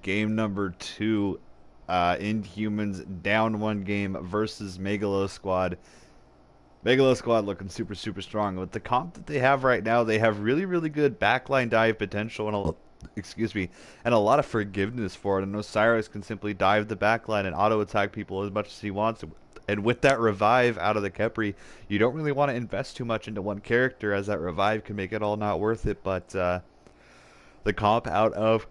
Game number two, Inhumans down one game versus Megalo Squad. Megalo Squad looking super, super strong. With the comp that they have right now, they have really, really good backline dive potential and excuse me, and a lot of forgiveness for it. And Osiris can simply dive the backline and auto attack people as much as he wants. And with that revive out of the Kepri, you don't really want to invest too much into one character, as that revive can make it all not worth it. But the comp out of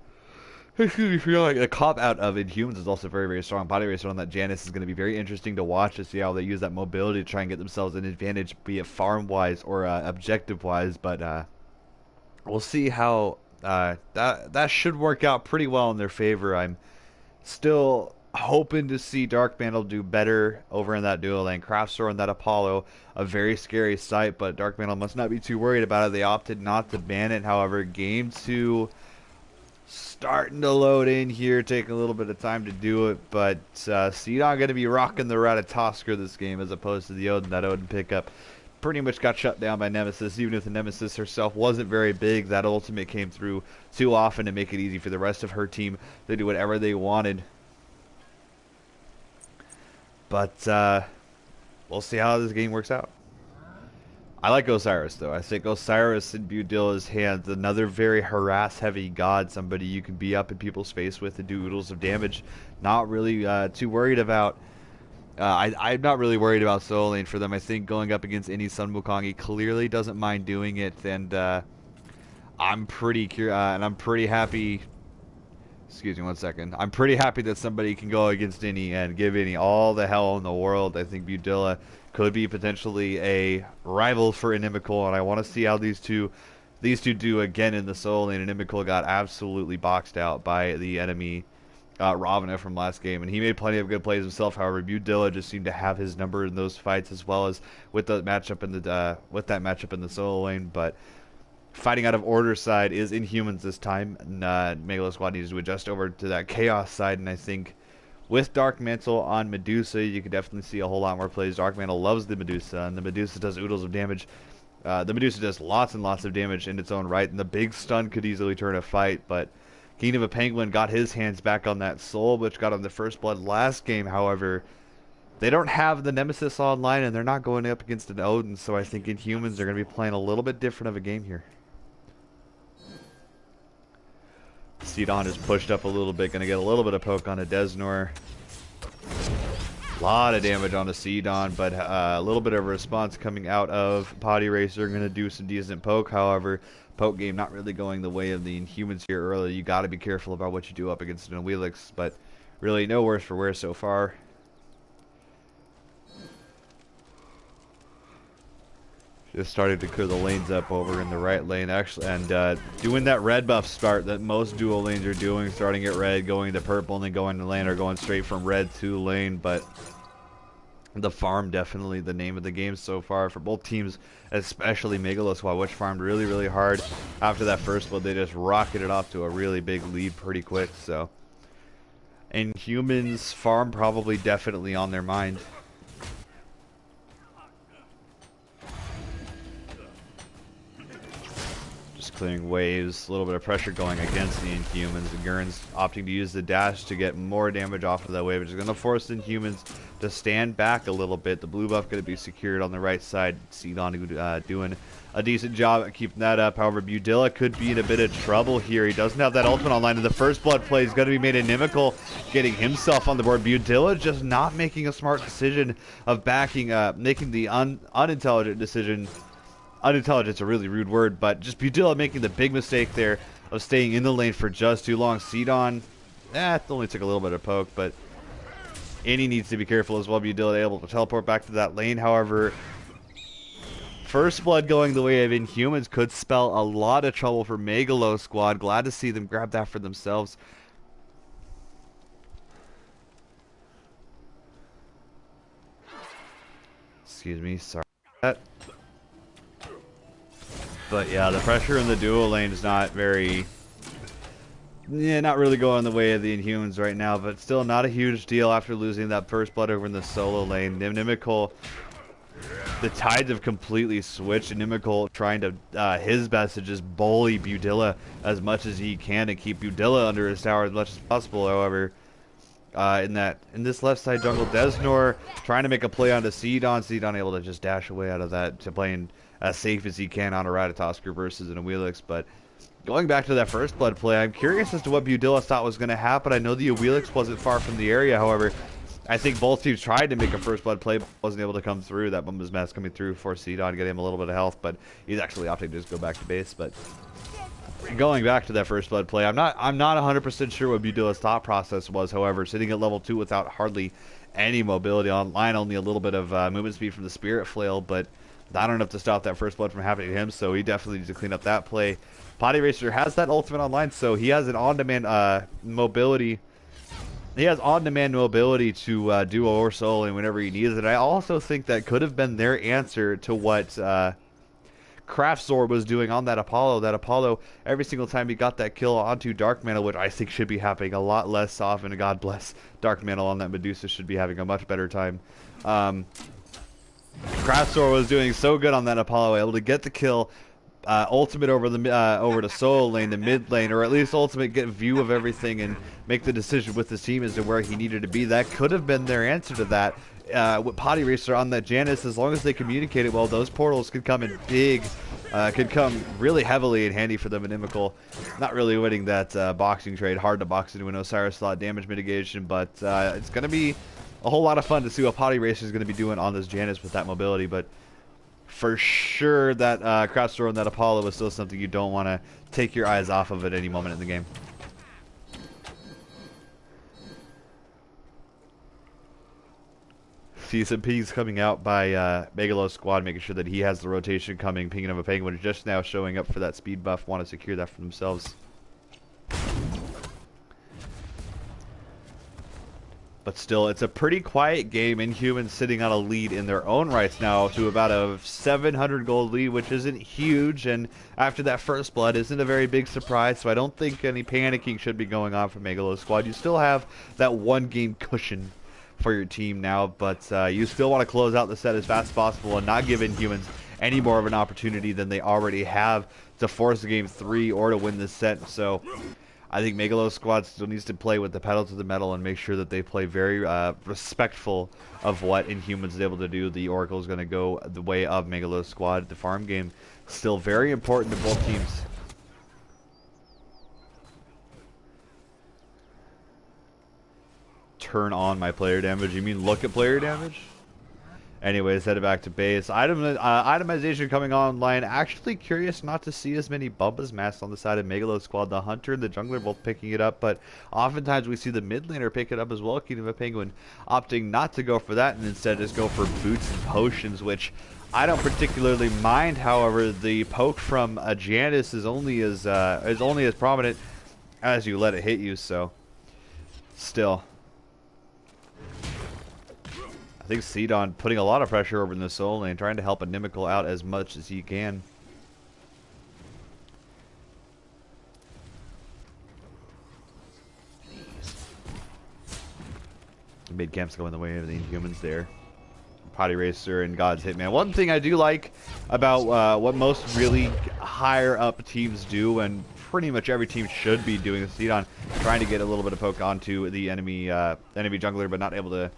excuse me, feel like the cop out of Inhumans is also very, very strong. Body racer on that Janus is going to be very interesting to watch to see how they use that mobility to try and get themselves an advantage, be it farm wise or objective wise. But we'll see how that should work out pretty well in their favor. I'm still hoping to see Dark Mantle do better over in that dual lane. Craftsword and that Apollo, a very scary sight, but Dark Mantle must not be too worried about it. They opted not to ban it. However, game two starting to load in here, taking a little bit of time to do it, but Sidon going to be rocking the Ratatosker this game as opposed to the Odin. That Odin pickup pretty much got shut down by Nemesis. Even if the Nemesis herself wasn't very big, that ultimate came through too often to make it easy for the rest of her team to do whatever they wanted. But we'll see how this game works out. I like Osiris, though. I think Osiris in Budilla's hands, another very harass-heavy god, somebody you can be up in people's face with and do oodles of damage. Not really too worried about... I'm not really worried about solo lane for them. I think going up against any Sun Wukong, he clearly doesn't mind doing it, and I'm pretty and I'm pretty happy... Excuse me one second. I'm pretty happy that somebody can go against any and give any all the hell in the world. I think Budilla could be potentially a rival for Inimical, and I want to see how these two do again in the solo lane. Inimical got absolutely boxed out by the enemy Ravana from last game, and he made plenty of good plays himself. However, Budilla just seemed to have his number in those fights, as well as with the matchup in the solo lane. But fighting out of order side is Inhumans this time, and Megalo Squad needs to adjust over to that Chaos side, and I think with Dark Mantle on Medusa, you can definitely see a whole lot more plays. Dark Mantle loves the Medusa, and the Medusa does oodles of damage. The Medusa does lots and lots of damage in its own right, and the big stun could easily turn a fight, but King of a Penguin got his hands back on that soul, which got him the first blood last game. However, they don't have the Nemesis online, and they're not going up against an Odin, so I think Inhumans are going to be playing a little bit different of a game here. Sidon is pushed up a little bit, going to get a little bit of poke on a Desnor. A lot of damage on the Sidon, but a little bit of a response coming out of Body Racer. Going to do some decent poke. However, poke game not really going the way of the Inhumans here early. You got to be careful about what you do up against an Wheelix, but really no worse for wear so far. Just started to clear the lanes up over in the right lane, actually, and doing that red buff start that most dual lanes are doing, starting at red, going to purple, and then going to lane, or going straight from red to lane. But the farm definitely the name of the game so far for both teams, especially Megalo Squad, which farmed really, really hard after that first blood. They just rocketed off to a really big lead pretty quick. So, and humans farm probably definitely on their mind. Clearing waves, a little bit of pressure going against the Inhumans. And Gurn's opting to use the dash to get more damage off of that wave, which is going to force the Inhumans to stand back a little bit. The blue buff going to be secured on the right side. Sidon doing a decent job at keeping that up. However, Budilla could be in a bit of trouble here. He doesn't have that ultimate online, and the first blood play is going to be made inimical, getting himself on the board. Budilla just not making a smart decision of backing, making the unintelligent decision. Unintelligent's a really rude word, but just Budilla making the big mistake there of staying in the lane for just too long. Sidon, it only took a little bit of poke, but Annie needs to be careful as well. Budilla able to teleport back to that lane. However, first blood going the way of Inhumans could spell a lot of trouble for Megalo Squad. Glad to see them grab that for themselves. Excuse me, sorry about that. But yeah, the pressure in the dual lane is not very... Yeah, not really going the way of the Inhumans right now, but still not a huge deal after losing that first blood over in the solo lane. Inimical the tides have completely switched. Inimical trying to his best to just bully Budilla as much as he can to keep Budilla under his tower as much as possible. However, in this left side jungle, Desnor trying to make a play onto Sidon. Sidon able to just dash away out of that to playing as safe as he can on a Ratatosker versus an Awilix. But going back to that first blood play, I'm curious as to what Budilla thought was going to happen. I know the Awilix wasn't far from the area. However, I think both teams tried to make a first blood play, but wasn't able to come through. That Bumba's Mask coming through for Sidon to get him a little bit of health, but he's actually opting to just go back to base. But going back to that first blood play, I'm not 100% sure what Budilla's thought process was. However, sitting at level 2 without hardly any mobility online, only a little bit of movement speed from the Spirit Flail, but not enough to stop that first blood from happening to him. So he definitely needs to clean up that play. Potty Racer has that ultimate online, so he has an on-demand mobility. He has on-demand mobility to do or soloing whenever he needs it. I also think that could have been their answer to what Craftzor was doing on that Apollo. That Apollo, every single time he got that kill onto Dark Mantle, which I think should be happening a lot less often. God bless Dark Mantle on that Medusa, should be having a much better time. Craftzor was doing so good on that Apollo, able to get the kill. Ultimate over to solo lane, the mid lane, or at least ultimate get view of everything and make the decision with his team as to where he needed to be. That could have been their answer to that. With Potty Racer on that Janus, as long as they communicated well, those portals could come in big, could come really heavily in handy for them. Inimical not really winning that boxing trade. Hard to box into an Osiris slot damage mitigation, but it's going to be a whole lot of fun to see what Potty Racer is going to be doing on this Janus with that mobility. But for sure, that Craftzor and that Apollo is still something you don't want to take your eyes off of at any moment in the game. See some pings coming out by Megalo's squad, making sure that he has the rotation coming. Pinging of a Penguin just now showing up for that speed buff. Want to secure that for themselves. But still, it's a pretty quiet game. Inhumans sitting on a lead in their own rights now to about a 700 gold lead, which isn't huge. And after that first blood, isn't a very big surprise. So I don't think any panicking should be going on for Megalo's squad. You still have that one game cushion for your team now, but you still want to close out the set as fast as possible and not give Inhumans any more of an opportunity than they already have to force the game 3 or to win this set. So I think Megalo's squad still needs to play with the pedal to the metal and make sure that they play very respectful of what Inhumans is able to do. The Oracle is going to go the way of Megalo's squad. The farm game still very important to both teams. Turn on my player damage. You mean look at player damage? Anyways, headed back to base. Itemization coming online. Actually curious not to see as many Bumba's Masks on the side of Megalo's squad. The Hunter and the Jungler both picking it up, but oftentimes we see the mid laner pick it up as well. Kingdom of Penguin opting not to go for that and instead just go for boots and potions, which I don't particularly mind. However, the poke from Janus is only as prominent as you let it hit you, so still. I think Sidon putting a lot of pressure over in the solo lane, trying to help Inimical out as much as he can. Mid camp's going the way of the Inhumans there. Potty Racer and God's Hitman. One thing I do like about what most really higher up teams do, and pretty much every team should be doing, is Sidon trying to get a little bit of poke onto the enemy jungler, but not able to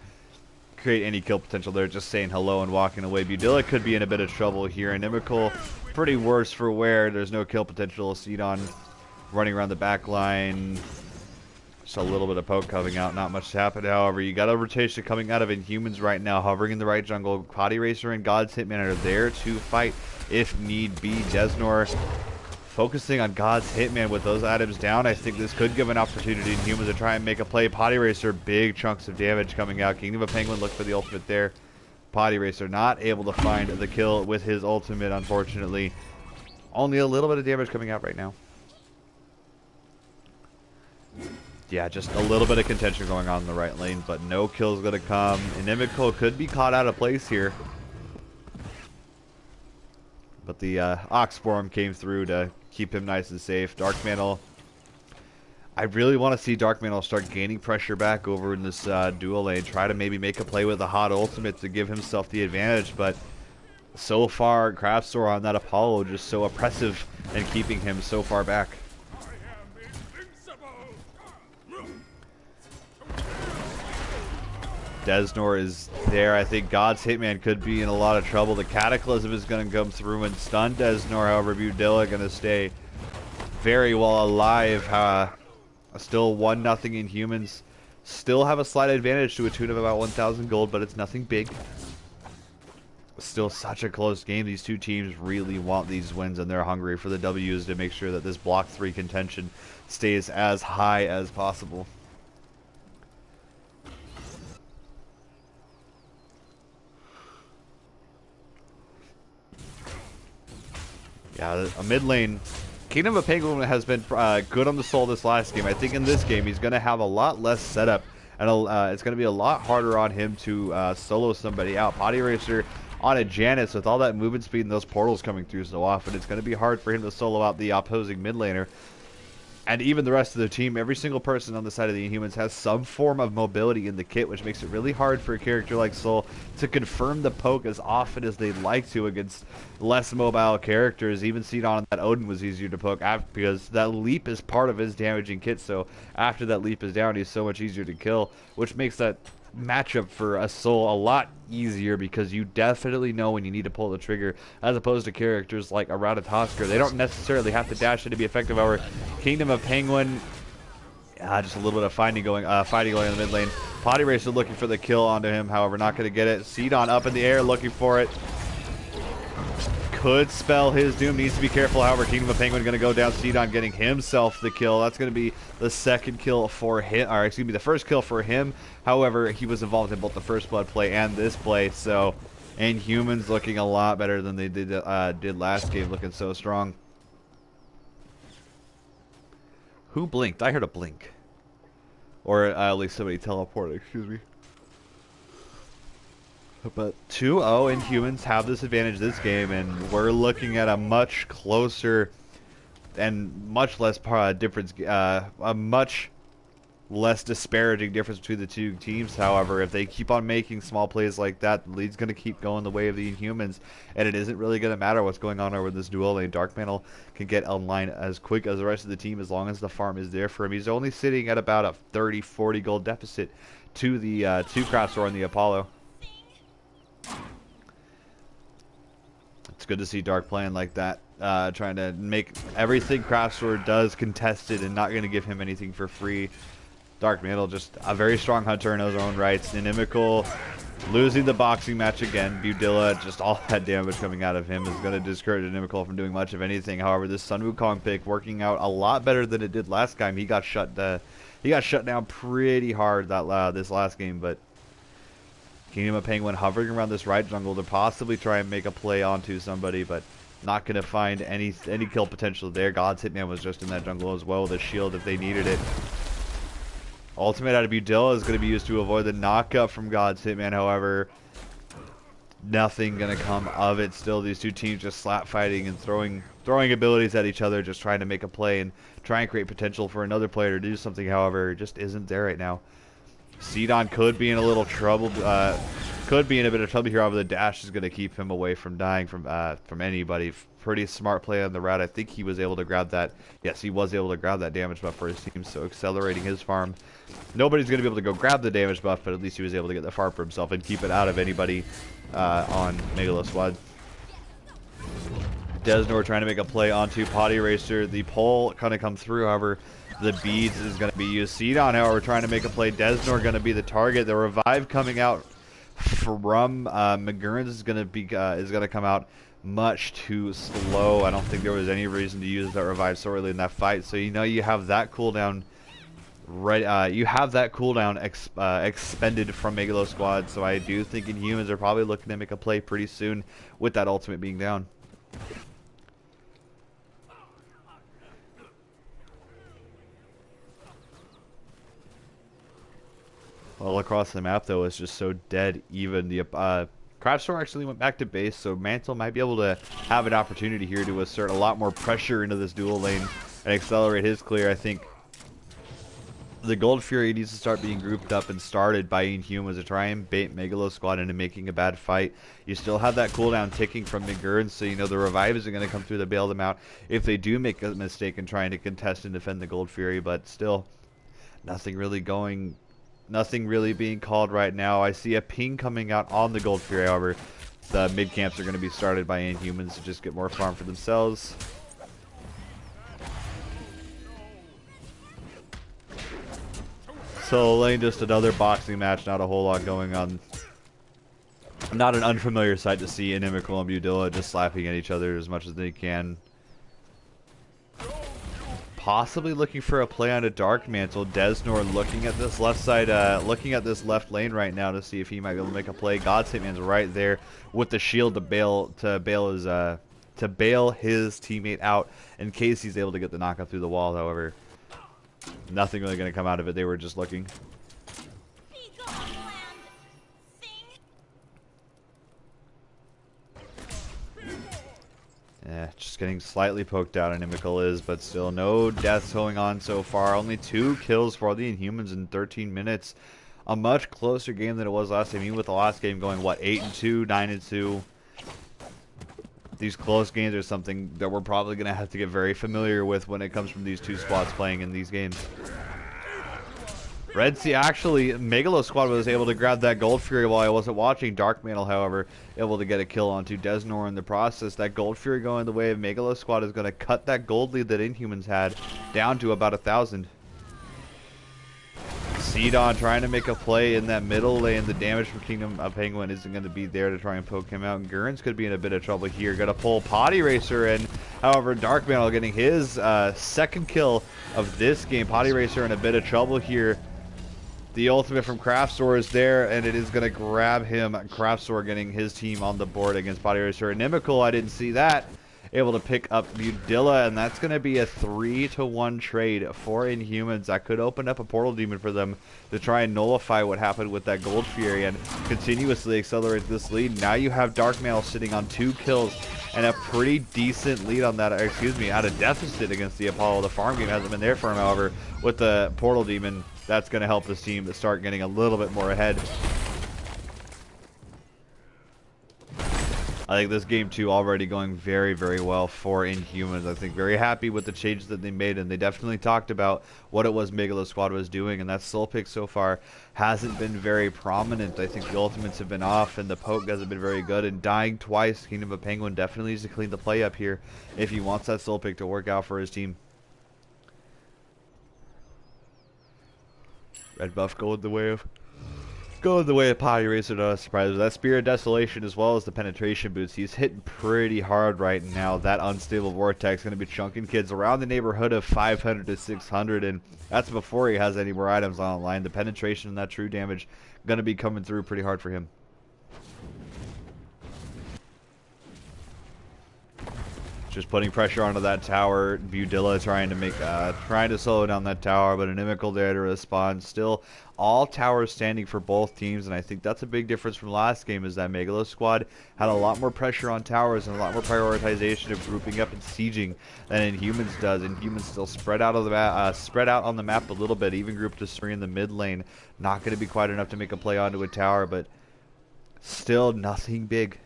create any kill potential there, just saying hello and walking away. Budilla could be in a bit of trouble here. Inimical, pretty worse for wear. There's no kill potential. Sidon running around the back line. Just a little bit of poke coming out. Not much to happen, however. You got a rotation coming out of Inhumans right now, hovering in the right jungle. Potty Racer and God's Hitman are there to fight if need be. Desnor focusing on God's Hitman with those items down. I think this could give an opportunity to Humans to try and make a play. Potty Racer, big chunks of damage coming out. Kingdom of Penguin look for the ultimate there. Potty Racer not able to find the kill with his ultimate, unfortunately. Only a little bit of damage coming out right now. Yeah, just a little bit of contention going on in the right lane, but no kills going to come. Inimical could be caught out of place here. But the Oxform came through to keep him nice and safe. Dark Mantle, I really want to see Dark Mantle start gaining pressure back over in this dual lane. Try to maybe make a play with a hot ultimate to give himself the advantage, but so far, Craftstor on that Apollo just so oppressive and keeping him so far back. Desnor is there. I think God's Hitman could be in a lot of trouble. The Cataclysm is going to come through and stun Desnor. However, Budilla going to stay very well alive. Still 1-0 Inhumans. Still have a slight advantage to a tune of about 1,000 gold, but it's nothing big. Still such a close game. These two teams really want these wins, and they're hungry for the W's to make sure that this block 3 contention stays as high as possible. Yeah, a mid lane. Kingdom of Penguin has been good on the soul this last game. I think in this game he's going to have a lot less setup, and it's going to be a lot harder on him to solo somebody out. Potty Racer on a Janus with all that movement speed and those portals coming through so often, it's going to be hard for him to solo out the opposing mid laner. And even the rest of the team, every single person on the side of the Inhumans has some form of mobility in the kit, which makes it really hard for a character like Soul to confirm the poke as often as they'd like to against less mobile characters. Even Sidon and that Odin was easier to poke because that leap is part of his damaging kit, so after that leap is down, he's so much easier to kill, which makes that matchup for a Soul a lot easier because you definitely know when you need to pull the trigger, as opposed to characters like a Ratatosker. They don't necessarily have to dash it to be effective. Our Kingdom of Penguin, just a little bit of fighting going in the mid lane. Potty Racer looking for the kill onto him, however not going to get it. Sidon up in the air looking for it. Could spell his doom, needs to be careful. However, Kingdom of Penguin going to go down. Sidon getting himself the kill. That's going to be the second kill for him, or excuse me, the first kill for him. However, he was involved in both the first blood play and this play, so Inhumans looking a lot better than they did last game, looking so strong. Who blinked? I heard a blink. Or at least somebody teleported, excuse me. But 2-0 Inhumans have this advantage this game, and we're looking at a much closer and much less difference, a much less disparaging difference between the two teams. However, if they keep on making small plays like that, the lead's going to keep going the way of the Inhumans, and it isn't really going to matter what's going on over this duel lane. Dark Mantle can get online as quick as the rest of the team as long as the farm is there for him. He's only sitting at about a 30-40 gold deficit to the Craftstor and the Apollo. It's good to see Dark playing like that, trying to make everything Craftstor does contested and not going to give him anything for free. Dark Mantle, just a very strong hunter in his own rights. Inimical losing the boxing match again. Budilla, just all that damage coming out of him is going to discourage Inimical from doing much of anything. However, this Sun Wukong pick working out a lot better than it did last time. He got shut down pretty hard this last game, but Kingdom of Penguin hovering around this right jungle to possibly try and make a play onto somebody, but not going to find any kill potential there. God's Hitman was just in that jungle as well with a shield if they needed it. Ultimate out of Budilla is going to be used to avoid the knockup from God's Hitman. However, nothing going to come of it. Still, these two teams just slap fighting and throwing abilities at each other, just trying to make a play and try and create potential for another player to do something. However, it just isn't there right now. Sidon could be in a little trouble, could be in a bit of trouble here. However, the dash is going to keep him away from dying from anybody. Pretty smart play on the rat. I think he was able to grab that. Yes, he was able to grab that damage buff for his team, so accelerating his farm. Nobody's going to be able to go grab the damage buff, but at least he was able to get the farm for himself and keep it out of anybody on Megalo squad. Desnor trying to make a play onto Potty Racer. The pole kind of come through, however, the beads is going to be used. Sidon, however, trying to make a play. Desnor going to be the target. The revive coming out from Magurans is going to come out much too slow. I don't think there was any reason to use that revive so early in that fight. So you have that cooldown right. You have that cooldown expended from Megalo squad. So I do think Inhumans are probably looking to make a play pretty soon with that ultimate being down. All across the map, though, is just so dead even. The Craftstor actually went back to base, so Mantle might be able to have an opportunity here to assert a lot more pressure into this dual lane and accelerate his clear. I think The Gold Fury needs to start being grouped up and started by Inhumans to try and bait Megalo Squad into making a bad fight. You still have that cooldown ticking from McGurn, so you know the revives are going to come through to bail them out if they do make a mistake in trying to contest and defend the Gold Fury, but still, nothing really being called right now. I see a ping coming out on the Gold Fury, however. The mid camps are going to be started by Inhumans to just get more farm for themselves. So lane, just another boxing match, not a whole lot going on. Not an unfamiliar sight to see Inimical and Budilla just slapping at each other as much as they can. Possibly looking for a play on a Dark Mantle. Desnor looking at this left side, looking at this left lane right now to see if he might be able to make a play. God's Hitman's right there with the shield to bail his teammate out in case he's able to get the knockout through the wall. However, nothing really going to come out of it. They were just looking. Yeah, just getting slightly poked out, Inimical is, but still no deaths going on so far. Only 2 kills for the Inhumans in 13 minutes. A much closer game than it was last game. Even with the last game going, what, 8-2, 9-2. These close games are something that we're probably going to have to get very familiar with when it comes from these two squads playing in these games. Red Sea, actually, Megalo Squad was able to grab that Gold Fury while I wasn't watching. Dark Mantle, however, able to get a kill onto Desnor in the process. That Gold Fury going the way of Megalo Squad is going to cut that gold lead that Inhumans had down to about 1,000. Sidon trying to make a play in that middle lane. The damage from Kingdom of Penguin isn't going to be there to try and poke him out. Gurns could be in a bit of trouble here. Got to pull Potty Racer in. However, Dark Mantle getting his second kill of this game. Potty Racer in a bit of trouble here. The ultimate from Craft Store is there, and it is going to grab him. Craft Store getting his team on the board against Potty Racer. Inimical, I didn't see that. Able to pick up Budilla, and that's going to be a 3-to-1 trade for Inhumans. That could open up a Portal Demon for them to try and nullify what happened with that Gold Fury and continuously accelerate this lead. Now you have Dark Mantle sitting on 2 kills and a pretty decent lead on that, at a deficit against the Apollo. The farm game hasn't been there for him, however, with the Portal Demon. That's going to help this team to start getting a little bit more ahead. I think this game, too, already going very, very well for Inhumans. I think very happy with the changes that they made, and they definitely talked about what it was Megalo Squad was doing, and that soul pick so far hasn't been very prominent. I think the ultimates have been off, and the poke hasn't been very good, and dying twice, Kingdom of Penguin definitely needs to clean the play up here if he wants that soul pick to work out for his team. Red buff going the way of Potty Racer, not a surprise. That Spirit Desolation as well as the penetration boots. He's hitting pretty hard right now. That unstable vortex going to be chunking kids around the neighborhood of 500 to 600, and that's before he has any more items online. The penetration and that true damage going to be coming through pretty hard for him. Just putting pressure onto that tower. Budilla trying to slow down that tower, but Inimical there to respond. Still, all towers standing for both teams, and I think that's a big difference from last game. Is that Megalo Squad had a lot more pressure on towers and a lot more prioritization of grouping up and sieging than Inhumans does. Inhumans still spread out on the map a little bit, even grouped to 3 in the mid lane. Not going to be quite enough to make a play onto a tower, but still nothing big.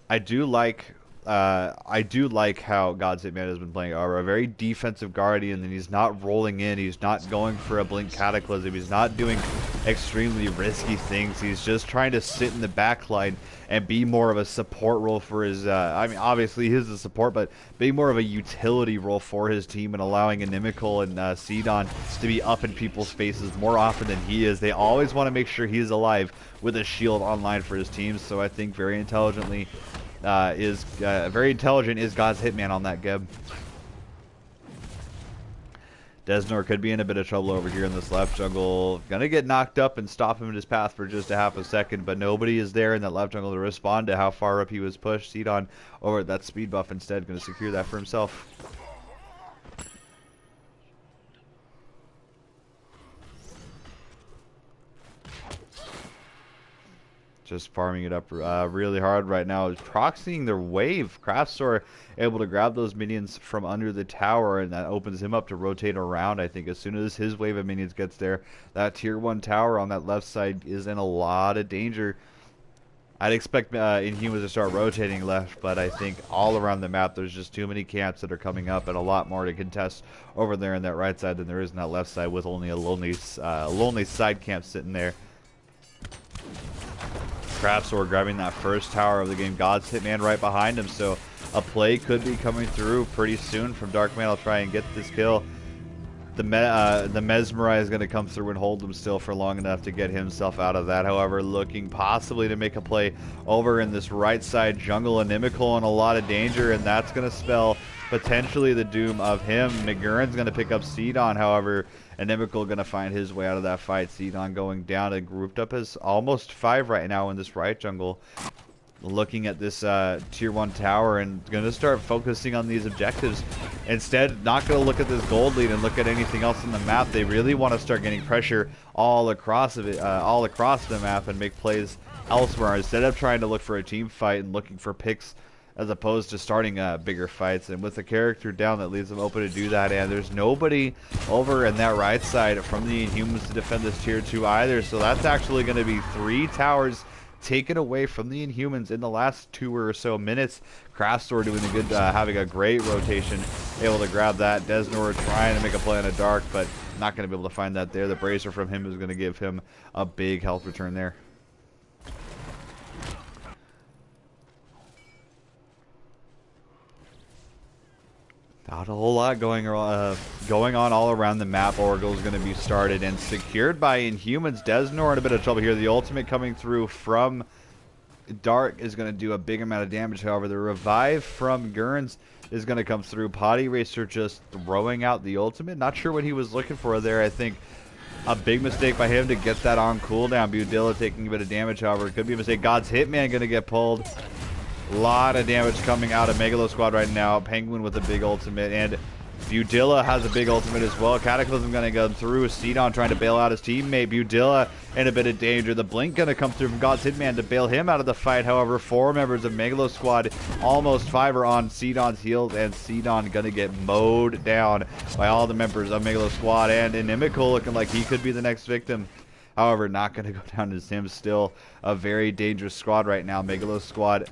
I do like how God's Hitman has been playing Aura. A very defensive Guardian, and he's not rolling in. He's not going for a Blink Cataclysm. He's not doing extremely risky things. He's just trying to sit in the back line and be more of a support role for his... I mean, obviously he's the support, but being more of a utility role for his team and allowing Inimical and Sidon to be up in people's faces more often than he is. They always want to make sure he's alive with a shield online for his team, so I think very intelligent is God's Hitman on that Geb. Desnor could be in a bit of trouble over here in this left jungle. Gonna get knocked up and stop him in his path for just a half a second, but nobody is there in that left jungle to respond to how far up he was pushed. Sidon over at that speed buff instead, gonna secure that for himself. Just farming it up really hard right now. Proxying their wave. Craftsor able to grab those minions from under the tower, and that opens him up to rotate around. I think as soon as his wave of minions gets there, that tier 1 tower on that left side is in a lot of danger. I'd expect Inhumans to start rotating left, but I think all around the map there's just too many camps that are coming up and a lot more to contest over there on that right side than there is on that left side, with only a lonely side camp sitting there. Craftsor grabbing that first tower of the game. God's Hitman right behind him, so a play could be coming through pretty soon from Darkman. I'll try and get this kill. The Mesmerize is going to come through and hold him still for long enough to get himself out of that. However, looking possibly to make a play over in this right side jungle. Inimical in a lot of danger, and that's going to spell potentially the doom of him. McGurran's going to pick up Sidon, however. Inimical going to find his way out of that fight. Sidon going down and grouped up as almost 5 right now in this right jungle. Looking at this tier 1 tower and going to start focusing on these objectives. Instead, not going to look at this gold lead and look at anything else on the map. They really want to start getting pressure all across the map and make plays elsewhere, instead of trying to look for a team fight and looking for picks as opposed to starting bigger fights. And with the character down, that leaves them open to do that, and there's nobody over in that right side from the Inhumans to defend this tier 2 either, so that's actually going to be 3 towers taken away from the Inhumans in the last 2 or so minutes. Craftsor doing a good, having a great rotation, able to grab that. Desnor trying to make a play on a dark, but not going to be able to find that there. The bracer from him is going to give him a big health return there. Not a whole lot going on all around the map. Oracle is going to be started and secured by Inhumans. Desnor in a bit of trouble here. The ultimate coming through from Dark is going to do a big amount of damage. However, the revive from Gurns is going to come through. Potty Racer just throwing out the ultimate. Not sure what he was looking for there. I think a big mistake by him to get that on cooldown. Budilla taking a bit of damage, however. It could be a mistake. God's Hitman going to get pulled. A lot of damage coming out of Megalo squad right now. Penguin with a big ultimate, and Budilla has a big ultimate as well. Cataclysm going to go through. Sidon trying to bail out his teammate. Budilla in a bit of danger. The Blink going to come through from God's Hitman to bail him out of the fight. However, 4 members of Megalo squad, almost 5, are on Sidon's heels, and Sidon going to get mowed down by all the members of Megalo squad. And Inimical looking like he could be the next victim. However, not going to go down as him. Still a very dangerous squad right now. Megalo squad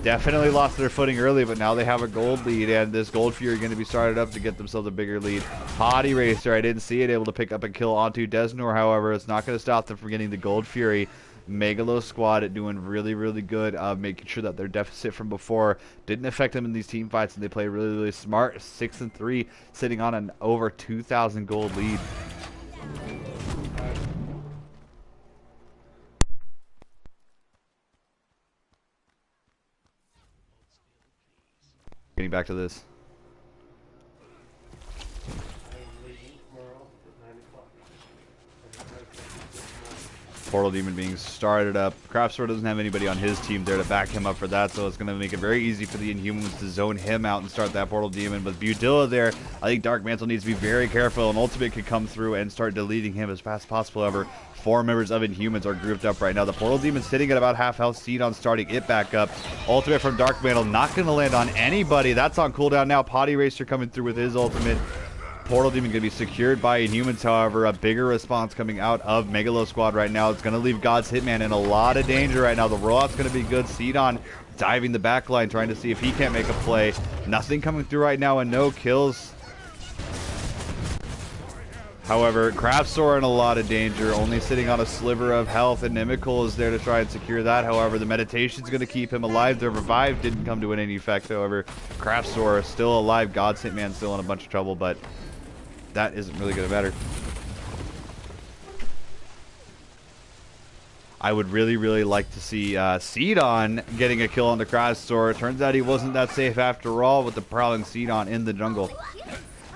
definitely lost their footing early, but now they have a gold lead, and this Gold Fury going to be started up to get themselves a bigger lead. Potty Racer, I didn't see it, able to pick up a kill onto Desnor. However, it's not going to stop them from getting the Gold Fury. Megalo squad doing really, really good, making sure that their deficit from before didn't affect them in these team fights, and they play really, really smart. 6-3, sitting on an over 2,000 gold lead. Getting back to this. Portal Demon being started up. Craftsor doesn't have anybody on his team there to back him up for that, so it's going to make it very easy for the Inhumans to zone him out and start that Portal Demon. But Budilla there, I think Dark Mantle needs to be very careful. An ultimate could come through and start deleting him as fast as possible. However, 4 members of Inhumans are grouped up right now. The Portal Demon sitting at about half health. Sidon starting it back up. Ultimate from Dark Mantle, not going to land on anybody. That's on cooldown now. Potty Racer coming through with his ultimate. Portal Demon going to be secured by Inhumans, however. A bigger response coming out of Megalo squad right now. It's going to leave God's Hitman in a lot of danger right now. The rollout's going to be good. Sidon diving the back line, trying to see if he can't make a play. Nothing coming through right now, and no kills. However, Craftsor in a lot of danger, only sitting on a sliver of health. Inimical is there to try and secure that. However, the meditation's going to keep him alive. The revive didn't come to any effect, however. Craftsor is still alive. God's Hitman still in a bunch of trouble, but that isn't really going to matter. I would really, really like to see Sidon getting a kill on the Craftsor. Turns out he wasn't that safe after all with the prowling Sidon in the jungle.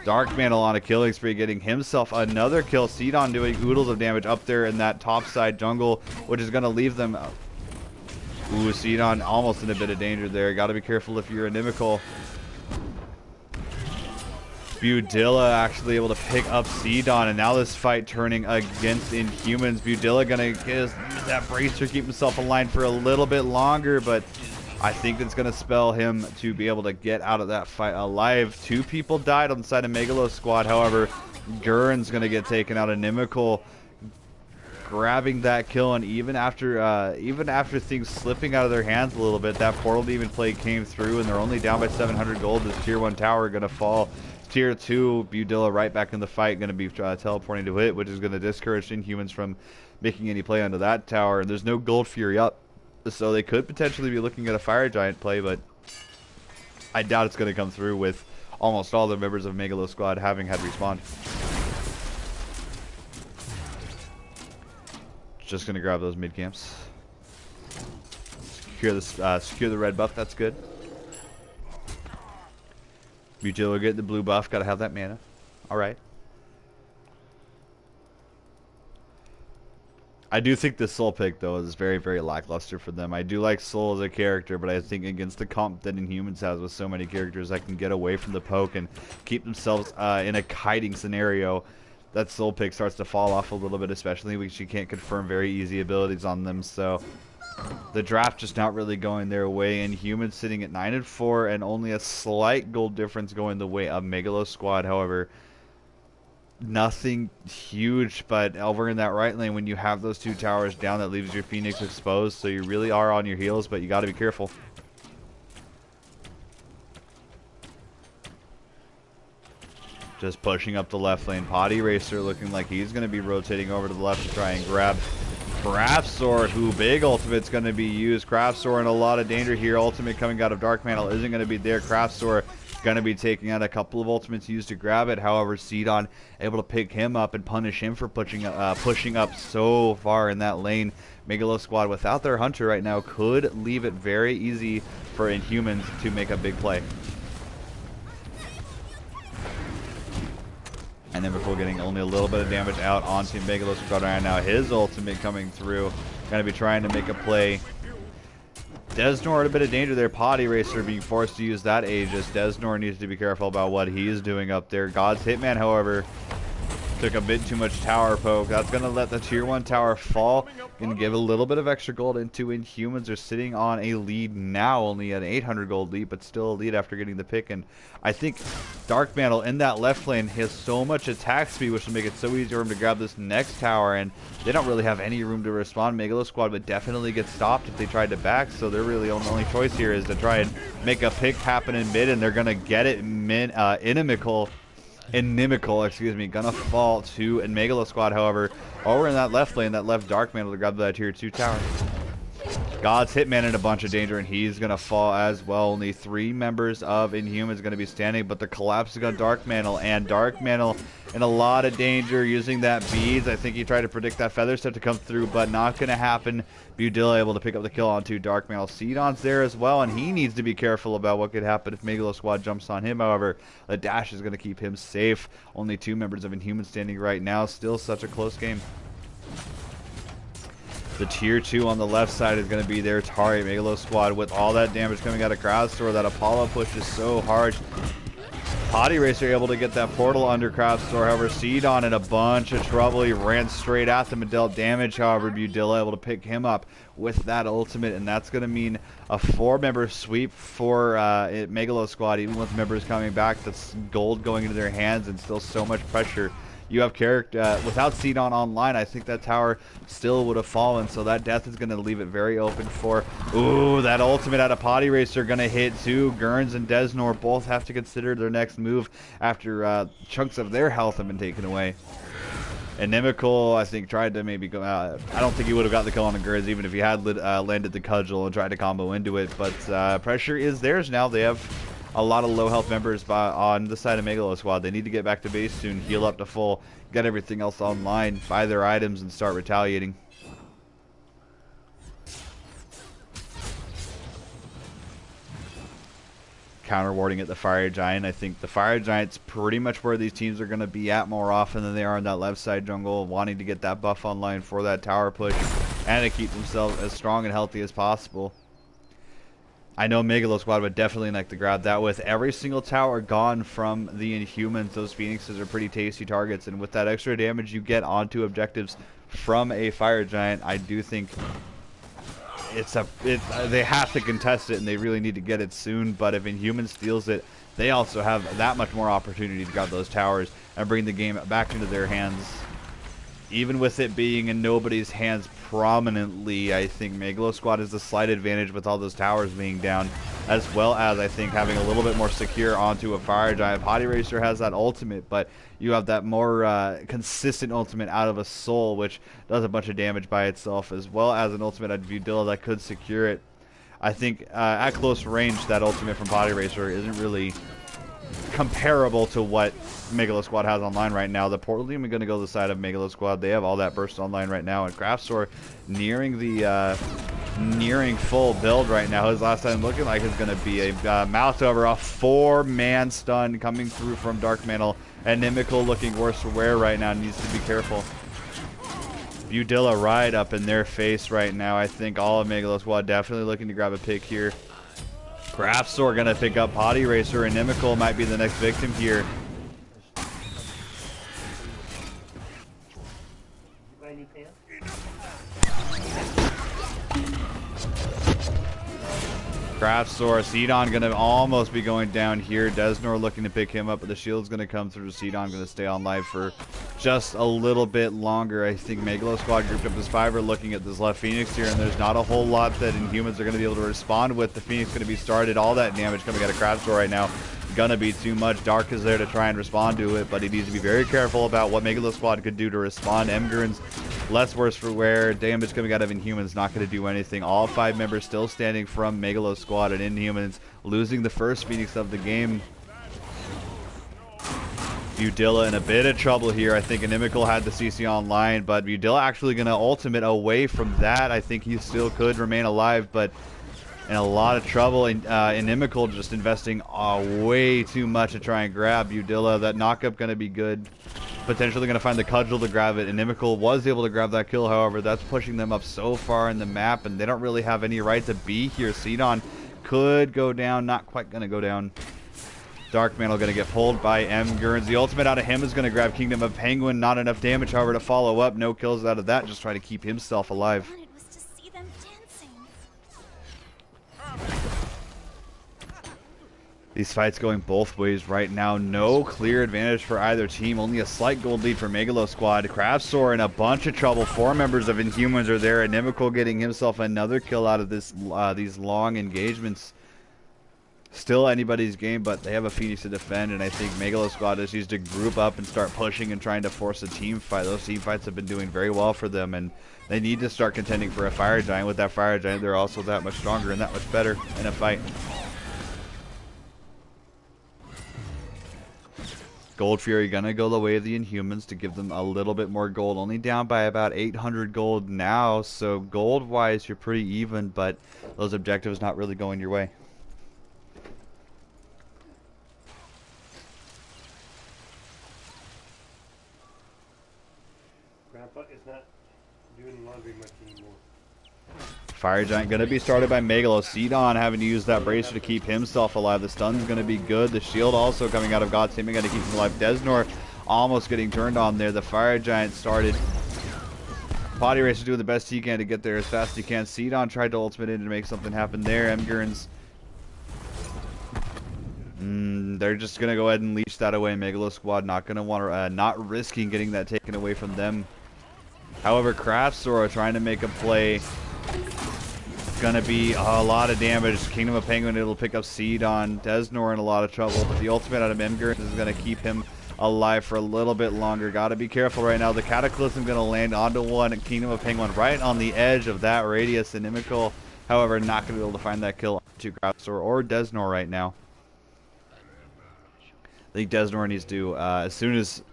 Dark Mantle on a killing spree, getting himself another kill. Sidon doing oodles of damage up there in that top side jungle, which is going to leave them. Ooh, Sidon almost in a bit of danger there. Got to be careful if you're inimical. Budilla actually able to pick up Sidon, and now this fight turning against Inhumans. Budilla gonna use that bracer, keep himself aligned for a little bit longer, but I think it's gonna spell him to be able to get out of that fight alive. 2 people died on the side of Megalo squad. However, Gurn's gonna get taken out. Inimical grabbing that kill, and even after things slipping out of their hands a little bit, that portal demon play came through, and they're only down by 700 gold. This tier 1 tower gonna fall. Tier 2, Budilla right back in the fight, going to be teleporting to it, which is going to discourage Inhumans from making any play onto that tower. And there's no Gold Fury up, so they could potentially be looking at a Fire Giant play, but I doubt it's going to come through with almost all the members of Megalo squad having had respawned. Just going to grab those mid camps. Secure the red buff, that's good. Budilla getting the blue buff, gotta have that mana. Alright. I do think the Soul pick, though, is very, very lackluster for them. I do like Soul as a character, but I think against the comp that Inhumans has with so many characters that can get away from the poke and keep themselves in a kiting scenario, that Soul pick starts to fall off a little bit, especially because you can't confirm very easy abilities on them, so the draft just not really going their way. And Humans sitting at 9-4 and only a slight gold difference going the way of Megalo squad. However, nothing huge, but over in that right lane, when you have those 2 towers down, that leaves your Phoenix exposed, so you really are on your heels, but you got to be careful. Just pushing up the left lane. Potty Racer looking like he's going to be rotating over to the left to try and grab Craft Sword, who big ultimate's going to be used. Craft Sword in a lot of danger here. Ultimate coming out of Dark Mantle isn't going to be there. Craft Sword going to be taking out a couple of ultimates used to grab it. However, Sidon able to pick him up and punish him for pushing up so far in that lane. Megalo squad without their hunter right now could leave it very easy for Inhumans to make a big play. And then before getting only a little bit of damage out onto Megalo squad right now, his ultimate coming through, going to be trying to make a play. Desnor in a bit of danger there. Potty Racer being forced to use that Aegis. Desnor needs to be careful about what he is doing up there. God's Hitman, however, took a bit too much tower poke. That's going to let the tier 1 tower fall and give a little bit of extra gold into Inhumans. Are sitting on a lead now, only an 800 gold lead, but still a lead after getting the pick. And I think Dark Mantle in that left lane has so much attack speed, which will make it so easy for him to grab this next tower. And they don't really have any room to respond. Megalo squad would definitely get stopped if they tried to back, so their really only choice here is to try and make a pick happen in mid, and they're going to get it Inimical, excuse me, gonna fall to Megalo squad. However, over in that left lane, that left Dark Mantle to grab that tier 2 tower. God's Hitman in a bunch of danger, and he's gonna fall as well. Only 3 members of Inhumans gonna be standing, but the collapse is gonna Dark Mantle, and Dark Mantle in a lot of danger using that beads. I think he tried to predict that feather step to come through, but not gonna happen. Budilla able to pick up the kill onto Dark Mantle. Sidon's there as well, and he needs to be careful about what could happen if Megalo squad jumps on him. However, the dash is gonna keep him safe. Only 2 members of Inhumans standing right now. Still such a close game. The tier 2 on the left side is going to be their Tari. Megalo squad with all that damage coming out of Craft Sword. That Apollo pushes so hard. Potty Racer able to get that portal under Craft Sword. However, Sidon in a bunch of trouble. He ran straight at them and dealt damage. However, Budilla able to pick him up with that ultimate, and that's going to mean a 4-member sweep for Megalo squad, even with members coming back. That's gold going into their hands and still so much pressure. You have character without Sidon online. I think that tower still would have fallen, so that death is going to leave it very open for. Ooh, that ultimate out of Potty Racer going to hit too. Gurns and Desnor both have to consider their next move after chunks of their health have been taken away. Inimical, I think, tried to maybe go. I don't think he would have got the kill on the Gurns even if he had landed the cudgel and tried to combo into it. But pressure is theirs now. They have a lot of low health members on the side of Megalo squad. They need to get back to base soon, heal up to full, get everything else online, buy their items, and start retaliating. Counter warding at the Fire Giant. I think the Fire Giant's pretty much where these teams are going to be at more often than they are in that left side jungle, wanting to get that buff online for that tower push and to keep themselves as strong and healthy as possible. I know Megalo Squad would definitely like to grab that. With every single tower gone from the Inhumans, those Phoenixes are pretty tasty targets, and with that extra damage you get onto objectives from a Fire Giant, I do think they have to contest it, and they really need to get it soon. But if Inhumans steals it, they also have that much more opportunity to grab those towers and bring the game back into their hands. Even with it being in nobody's hands prominently, I think Megalo Squad has a slight advantage with all those towers being down, as well as I think having a little bit more secure onto a Fire Giant. Potty Racer has that ultimate, but you have that more consistent ultimate out of a Soul, which does a bunch of damage by itself, as well as an ultimate at Viewdilla that could secure it. I think at close range, that ultimate from Potty Racer isn't really comparable to what Megalo Squad has online right now. The portal team are going to go to the side of Megalo Squad. They have all that burst online right now, and Craftstor nearing the nearing full build right now. His last time looking like it's going to be a mouse over, a 4-man stun coming through from Dark Mantle, and Inimical looking worse for wear right now. Needs to be careful. Viewdilla right up in their face right now. I think all of Megalo Squad definitely looking to grab a pick here. Craftstor gonna pick up Potty Racer, and Inimical might be the next victim here. Craftstor, Sidon gonna almost be going down here. Desnor looking to pick him up, but the shield's gonna come through. Sidon gonna stay on live for just a little bit longer. I think Megalo Squad grouped up as Fiverr looking at this left Phoenix here, and there's not a whole lot that Inhumans are gonna be able to respond with. The Phoenix gonna be started. All that damage coming out of Craftstor right now gonna be too much. Dark is there to try and respond to it, but he needs to be very careful about what Megalo Squad could do to respond. Emgurn's less worse for wear. Damage coming out of Inhumans not going to do anything. All 5 members still standing from Megalo Squad, and Inhumans losing the first Phoenix of the game. Viewdilla in a bit of trouble here. I think Inimical had the CC online, but Viewdilla actually going to ultimate away from that. I think he still could remain alive, but in a lot of trouble. Inimical just investing way too much to try and grab Viewdilla. That knockup going to be good. Potentially going to find the cudgel to grab it. Inimical was able to grab that kill, however. That's pushing them up so far in the map, and they don't really have any right to be here. Sidon could go down, not quite going to go down. Dark Mantle going to get pulled by Emgurns. The ultimate out of him is going to grab Kingdom of Penguin. Not enough damage, however, to follow up. No kills out of that, just try to keep himself alive. These fights going both ways right now. No clear advantage for either team. Only a slight gold lead for Megalo Squad. Craftstor in a bunch of trouble. 4 members of Inhumans are there. Inimical getting himself another kill out of this these long engagements. Still anybody's game, but they have a Phoenix to defend, and I think Megalo Squad just needs to group up and start pushing and trying to force a team fight. Those team fights have been doing very well for them, and they need to start contending for a Fire Giant. With that Fire Giant, they're also that much stronger and that much better in a fight. Gold Fury gonna go the way of the Inhumans to give them a little bit more gold. Only down by about 800 gold now, so gold-wise you're pretty even, but those objectives not really going your way. Grandpa is not doing laundry much anymore. Fire Giant going to be started by Megalo. Sidon having to use that bracer to keep himself alive. The stun's going to be good. The shield also coming out of God's Team going to keep him alive. Desnor almost getting turned on there. The Fire Giant started. Potty Racer doing the best he can to get there as fast as he can. Sidon tried to ultimate in to make something happen there. Emgurns. They're just going to go ahead and leash that away. Megalo Squad not going to want to, not risking getting that taken away from them. However, Craftstor trying to make a play. Gonna be a lot of damage. Kingdom of Penguin, it'll pick up Sidon. Desnor in a lot of trouble, but the ultimate out of Emgurns is gonna keep him alive for a little bit longer. Gotta be careful right now. The Cataclysm gonna land onto one. Kingdom of Penguin right on the edge of that radius. Inimical, however, not gonna be able to find that kill to Craftstor or Desnor right now. I think Desnor needs to, as soon as,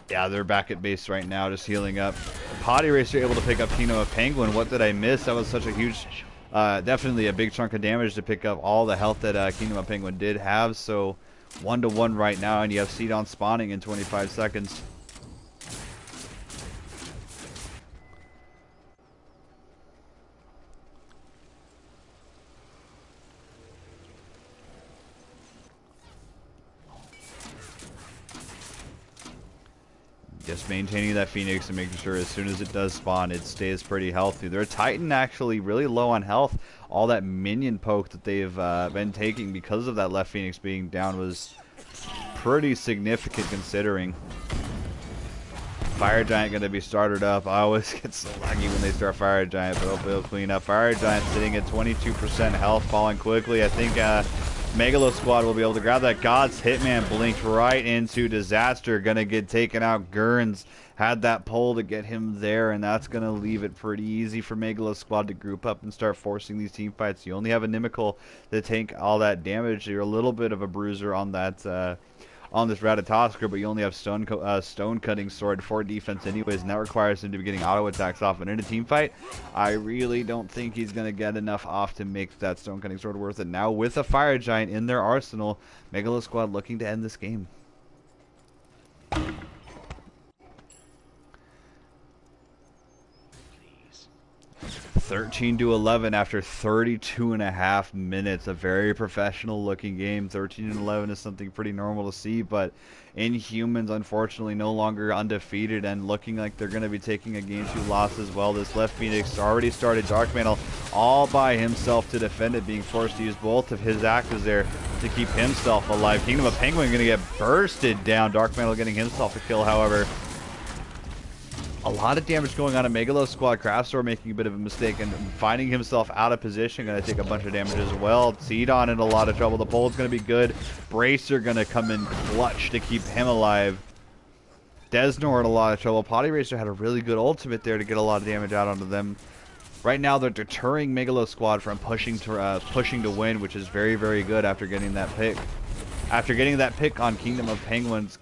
yeah, they're back at base right now, just healing up. Potty Racer able to pick up Kingdom of Penguin. What did I miss? That was such a huge, definitely a big chunk of damage to pick up all the health that Kingdom of Penguin did have. So 1-1 right now, and you have Sidon spawning in 25 seconds. Just maintaining that Phoenix and making sure as soon as it does spawn, it stays pretty healthy. Their Titan actually really low on health. All that minion poke that they've been taking because of that left Phoenix being down was pretty significant considering. Fire Giant going to be started up. I always get so laggy when they start Fire Giant, but hopefully it'll clean up. Fire Giant sitting at 22% health, falling quickly. I think Megalo Squad will be able to grab that. God's Hitman blinked right into Disaster. Going to get taken out. Gurns had that pull to get him there, and that's going to leave it pretty easy for Megalo Squad to group up and start forcing these team fights. You only have a Nimical to tank all that damage. You're a little bit of a bruiser on that on this Ratatosker, but you only have stone cutting sword for defense anyways, and that requires him to be getting auto attacks off. And in a team fight, I really don't think he's going to get enough off to make that stone cutting sword worth it. Now with a Fire Giant in their arsenal, Megalo Squad looking to end this game. 13-11 after 32.5 minutes. A very professional looking game. 13-11 is something pretty normal to see, but Inhumans unfortunately no longer undefeated and looking like they're going to be taking a game 2 loss as well. This left Phoenix already started Dark Mantle all by himself to defend it, being forced to use both of his actives there to keep himself alive. Kingdom of Penguin going to get bursted down. Dark Mantle getting himself a kill, however. A lot of damage going on in Megalo Squad. Craftstor making a bit of a mistake and finding himself out of position. Going to take a bunch of damage as well. Sidon in a lot of trouble. The pull's going to be good. Bracer going to come in clutch to keep him alive. Desnor in a lot of trouble. Potty Racer had a really good ultimate there to get a lot of damage out onto them. Right now they're deterring Megalo Squad from pushing to win, which is very, very good after getting that pick. After getting that pick on Kingdom of Penguins,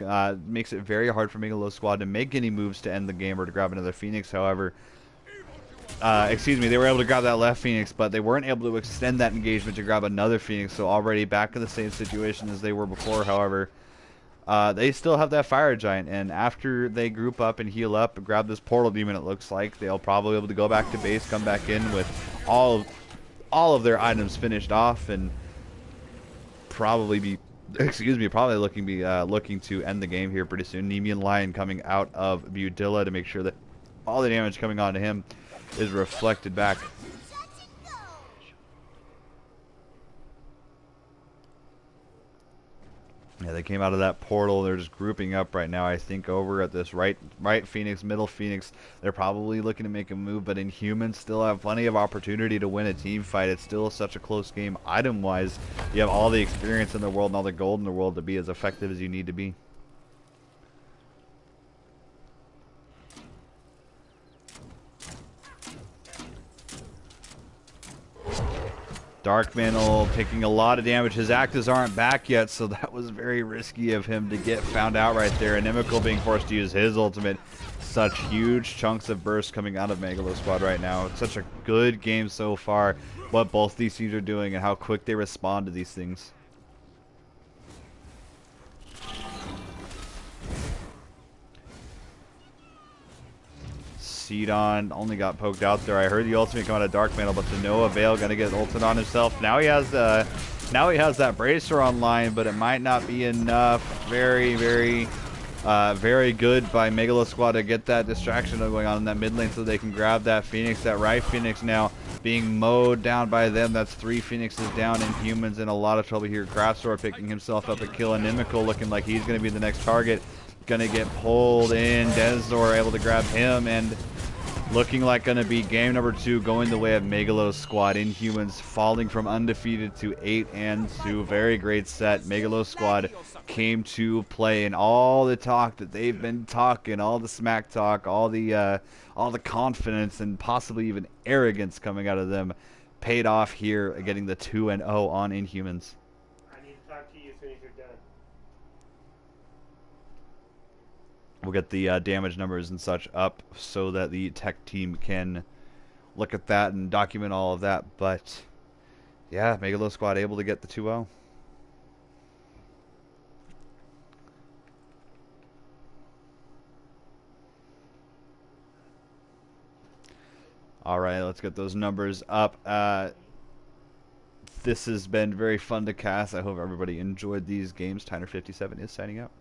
makes it very hard for Megalo Squad to make any moves to end the game or to grab another Phoenix. However, excuse me, they were able to grab that left Phoenix, but they weren't able to extend that engagement to grab another Phoenix. So already back in the same situation as they were before. However, they still have that Fire Giant, and after they group up and heal up and grab this Portal Demon, it looks like they'll probably be able to go back to base, come back in with all of their items finished off, and probably be probably looking to end the game here pretty soon. Nemean Lion coming out of Budilla to make sure that all the damage coming onto him is reflected back. Yeah, they came out of that portal. They're just grouping up right now, I think, over at this right Phoenix, middle Phoenix. They're probably looking to make a move, but Inhumans still have plenty of opportunity to win a team fight. It's still such a close game. Item-wise, you have all the experience in the world and all the gold in the world to be as effective as you need to be. Dark Mantle taking a lot of damage. His actives aren't back yet, so that was very risky of him to get found out right there. Inimical being forced to use his ultimate. Such huge chunks of burst coming out of Megalo Squad right now. It's such a good game so far, what both these teams are doing and how quick they respond to these things. Sidon only got poked out there. I heard the ultimate come out of Dark Mantle, but to no avail. Gonna get ulted on himself. Now he has that bracer online, but it might not be enough. Very, very good by Megalo Squad to get that distraction going on in that mid lane so they can grab that Phoenix. That right Phoenix now being mowed down by them. That's 3 Phoenixes down. Inhumans in a lot of trouble here. Craftstor picking himself up a kill. Inimical looking like he's going to be the next target. Gonna get pulled in. Desnor able to grab him, and looking like gonna be game number 2 going the way of Megalo Squad. Inhumans falling from undefeated to 8-2. Very great set. Megalo Squad came to play, and all the talk that they've been talking, all the smack talk, all the confidence and possibly even arrogance coming out of them paid off here, getting the 2-0 on Inhumans. I need to talk to you as soon as you're done. We'll get the damage numbers and such up so that the tech team can look at that and document all of that. But yeah, Megalo Squad able to get the 2-0. All right, let's get those numbers up. This has been very fun to cast. I hope everybody enjoyed these games. Tyner57 is signing out.